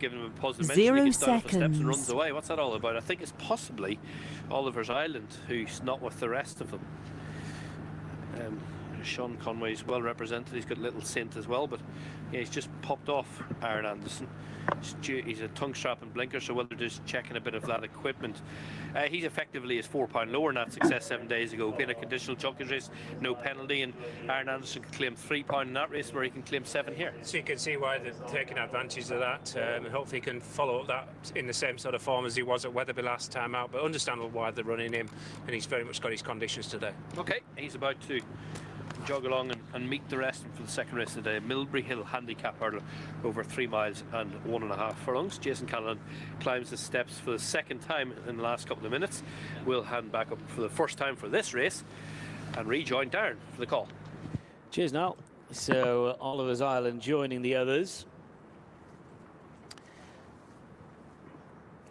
given him a positive mention. 0 he gets down off the steps and seconds. runs away. What's that all about? I think it's possibly Oliver's Island, who's not with the rest of them. Sean Conway's well represented. He's got Little Saint as well, but yeah, he's just popped off Aaron Anderson. He's a tongue strap and blinker, so while they're just checking a bit of that equipment, he's effectively is £4 lower in that success 7 days ago. Being a conditional junket race, no penalty, and Aaron Anderson can claim £3 in that race, where he can claim 7 here. So you can see why they're taking advantage of that, and hopefully he can follow up that in the same sort of form as he was at Weatherby last time out. But understandable why they're running him, and he's very much got his conditions today. Okay, he's about to jog along and meet the rest for the second race of the day. Milbury Hill handicap hurdle over 3 miles and 1.5 furlongs. Jason Callanan climbs the steps for the second time in the last couple of minutes. We'll hand back up for the first time for this race and rejoin Darren for the call. Cheers, Niall. So Oliver's Island joining the others.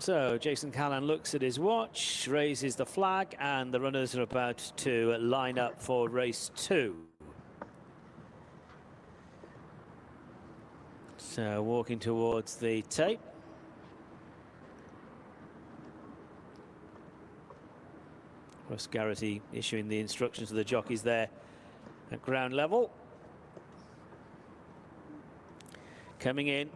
So Jason Callan looks at his watch, raises the flag, and the runners are about to line up for race 2. So walking towards the tape. Russ Garrity issuing the instructions to the jockeys there at ground level. Coming in.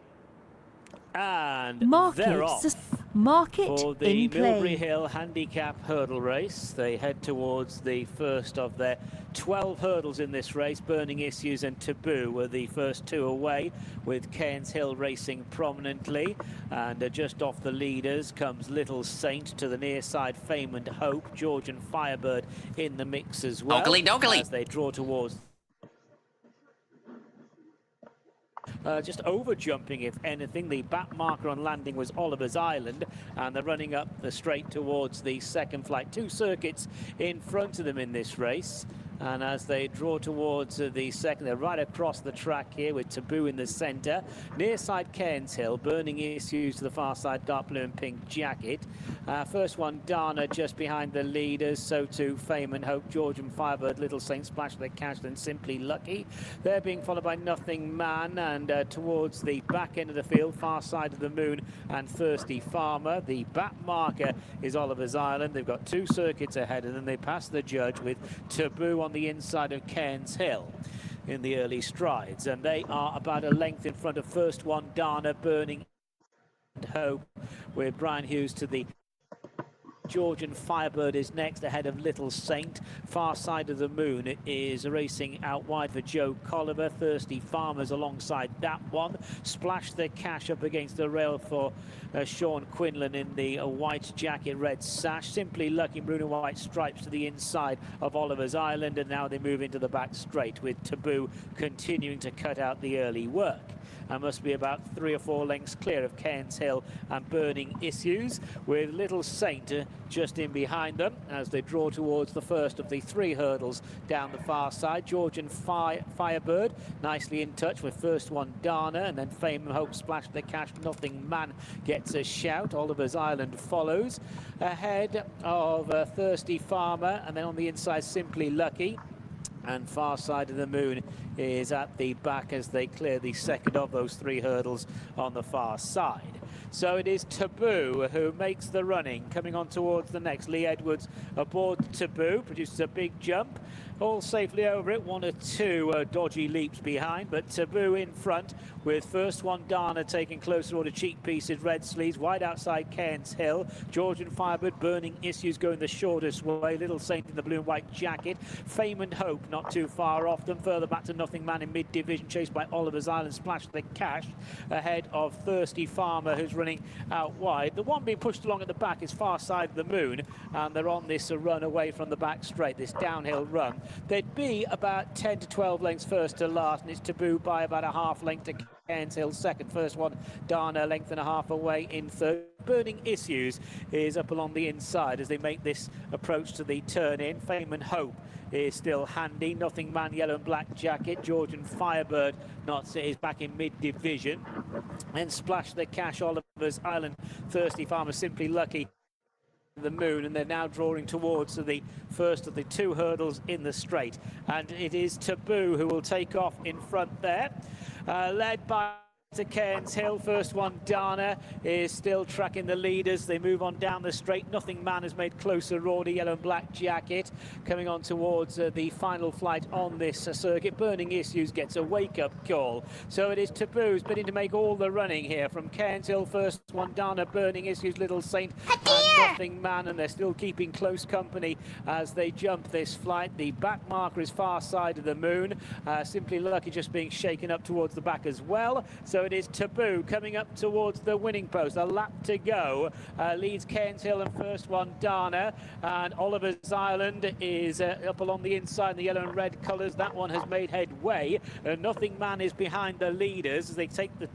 And they're off for the Milbury Hill Handicap Hurdle Race. They head towards the first of their 12 hurdles in this race. Burning Issues and Taboo were the first 2 away, with Cairns Hill racing prominently. And just off the leaders comes Little Saint, to the near side Fame and Hope. Georgian Firebird in the mix as well. As they draw towards just over jumping, if anything. The back marker on landing was Oliver's Island, and they're running up the straight towards the second flight. 2 circuits in front of them in this race, and as they draw towards the second, they're right across the track here with Taboo in the centre. Near side Cairns Hill, Burning Issues to the far side, dark blue and pink jacket. First one Dana just behind the leaders, so too Fame and Hope, Georgian Firebird, Little Saint, Splash the Cash, then Simply Lucky. They're being followed by Nothing Man, and towards the back end of the field, far side of the Moon and Thirsty Farmer. The back marker is Oliver's Island. They've got 2 circuits ahead, and then they pass the judge with Taboo on the inside of Cairns Hill in the early strides, and they are about a length in front of first one Dana, Burning Hope, with Brian Hughes to the Georgian Firebird is next, ahead of Little Saint. Far side of the Moon is racing out wide for Joe Colliver. Thirsty Farmers alongside that one. Splash the Cash up against the rail for Sean Quinlan in the white jacket, red sash. Simply Lucky, maroon and white stripes to the inside of Oliver's Island, and now they move into the back straight, with Taboo continuing to cut out the early work. And must be about 3 or 4 lengths clear of Cairns Hill and Burning Issues, with Little Saint just in behind them as they draw towards the first of the 3 hurdles down the far side. Georgian Firebird nicely in touch with first one Dana, and then Fame and Hope, Splash the Cash, Nothing Man gets a shout. Oliver's Island follows ahead of Thirsty Farmer, and then on the inside Simply Lucky. And far side of the Moon is at the back as they clear the second of those 3 hurdles on the far side. So it is Taboo who makes the running, coming on towards the next. Lee Edwards aboard Taboo, produces a big jump, all safely over it. 1 or 2 dodgy leaps behind, but Taboo in front, with first one Dana taking closer order. Cheek Pieces, red sleeves, wide outside Cairns Hill. Georgian Firebird, Burning Issues going the shortest way. Little Saint in the blue and white jacket. Fame and Hope not too far off them. Further back to Nothing Man in mid-division, chased by Oliver's Island. Splash the Cash ahead of Thirsty Farmer, who's running out wide. The one being pushed along at the back is far side of the Moon, and they're on this run away from the back straight, this downhill run. They'd be about 10 to 12 lengths first to last, and it's Taboo by about a half length to Cairns Hill second. First one Dana, length and a half away in third. Burning Issues is up along the inside as they make this approach to the turn in. Fame and Hope is still handy. Nothing Man, yellow and black jacket. Georgian Firebird is back in mid-division. Then Splash the Cash, Oliver's Island, Thirsty Farmer, Simply Lucky, the Moon, and they're now drawing towards the first of the 2 hurdles in the straight. And it is Taboo who will take off in front there, led by to Cairns Hill. First one, Dana, is still tracking the leaders. They move on down the straight. Nothing Man has made closer. Raw, yellow and black jacket coming on towards the final flight on this circuit. Burning Issues gets a wake-up call. So it is Taboo's bidding to make all the running here from Cairns Hill. First one, Dana, Burning Issues, Little Saint, and Nothing Man, and they're still keeping close company as they jump this flight. The back marker is far side of the moon. Simply Lucky just being shaken up towards the back as well. So it is Taboo coming up towards the winning post. A lap to go. Leads Cairns Hill and first one, Dana. And Oliver's Island is up along the inside, the yellow and red colours. That one has made headway. Nothing Man is behind the leaders as they take the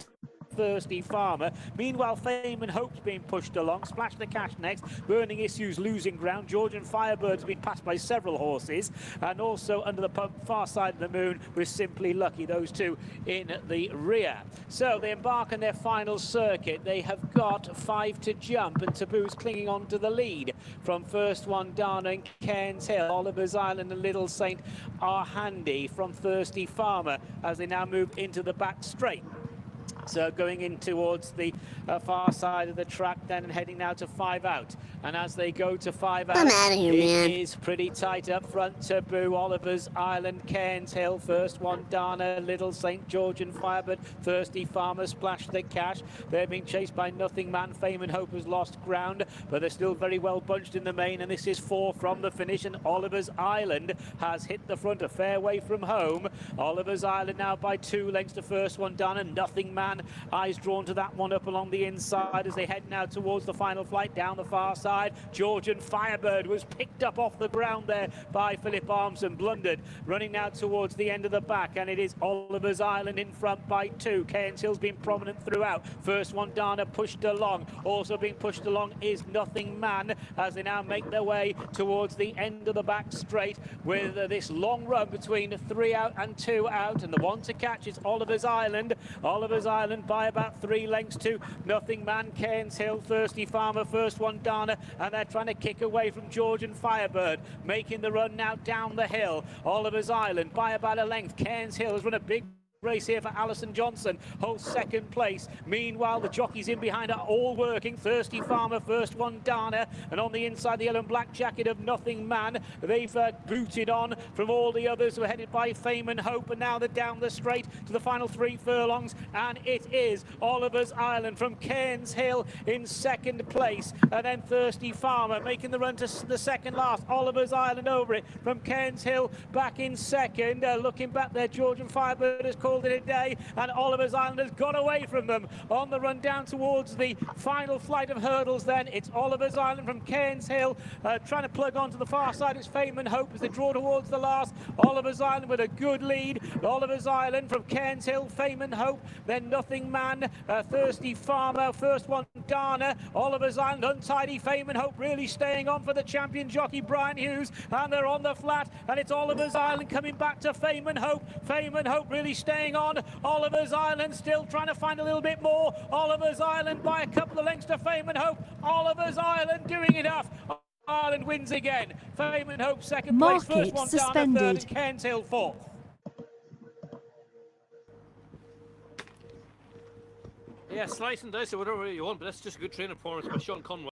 Thirsty Farmer. Meanwhile, Fame and Hope's being pushed along. Splash the Cash next. Burning Issues losing ground. Georgian Firebird's been passed by several horses. And also under the pump, far side of the moon, with Simply Lucky. Those two in the rear. So they embark on their final circuit. They have got 5 to jump, and Taboo's clinging on to the lead. From first one, Dana and Cairns Hill. Oliver's Island and Little Saint are handy from Thirsty Farmer as they now move into the back straight. So going in towards the far side of the track then, and heading now to 5 out. And as they go to 5 out, it is pretty tight up front. Taboo, Oliver's Island, Cairns Hill, first one, Dana, Little St. George and Firebird, Thirsty Farmer, Splash the Cash. They're being chased by Nothing Man. Fame and Hope has lost ground, but they're still very well bunched in the main, and this is 4 from the finish, and Oliver's Island has hit the front a fair way from home. Oliver's Island now by 2 lengths to first one, Dana. Nothing Man, eyes drawn to that one up along the inside as they head now towards the final flight down the far side. Georgian Firebird was picked up off the ground there by Philip Arms and blundered, running now towards the end of the back, and it is Oliver's Island in front by 2. Cairns Hill's been prominent throughout. First one, Dana, pushed along. Also being pushed along is Nothing Man as they now make their way towards the end of the back straight with this long run between 3 out and 2 out, and the one to catch is Oliver's Island. Oliver's Island by about 3 lengths to Nothing Man. Cairns Hill, Thirsty Farmer, first one, Dana, and they're trying to kick away from Georgian Firebird, making the run now down the hill. Oliver's Island by about a length. Cairns Hill has run a big race here for Alison Johnson, holds second place. Meanwhile, the jockeys in behind are all working. Thirsty Farmer, first one, Dana, and on the inside, the yellow and black jacket of Nothing Man. They've booted on from all the others who are headed by Fame and Hope, and now they're down the straight to the final 3 furlongs, and it is Oliver's Island from Cairns Hill in second place, and then Thirsty Farmer making the run to the second last. Oliver's Island over it from Cairns Hill back in second. Looking back there, Georgian Firebird has called it a day, and Oliver's Island has got away from them on the run down towards the final flight of hurdles. Then it's Oliver's Island from Cairns Hill trying to plug onto the far side. It's Fame and Hope as they draw towards the last. Oliver's Island with a good lead. Oliver's Island from Cairns Hill, Fame and Hope, then Nothing Man, Thirsty Farmer, first one, Dana. Oliver's Island untidy. Fame and Hope really staying on for the champion jockey Brian Hughes, and they're on the flat, and it's Oliver's Island coming back to Fame and Hope. Fame and Hope really staying on. Oliver's Island still trying to find a little bit more. Oliver's Island by a couple of lengths to Fame and Hope. Oliver's Island doing enough. Ireland wins again. Fame and Hope second place. First one, Dana third, and Cairns Hill fourth. Yeah, slice and dice or whatever you want, but that's just a good training performance by Sean Conway.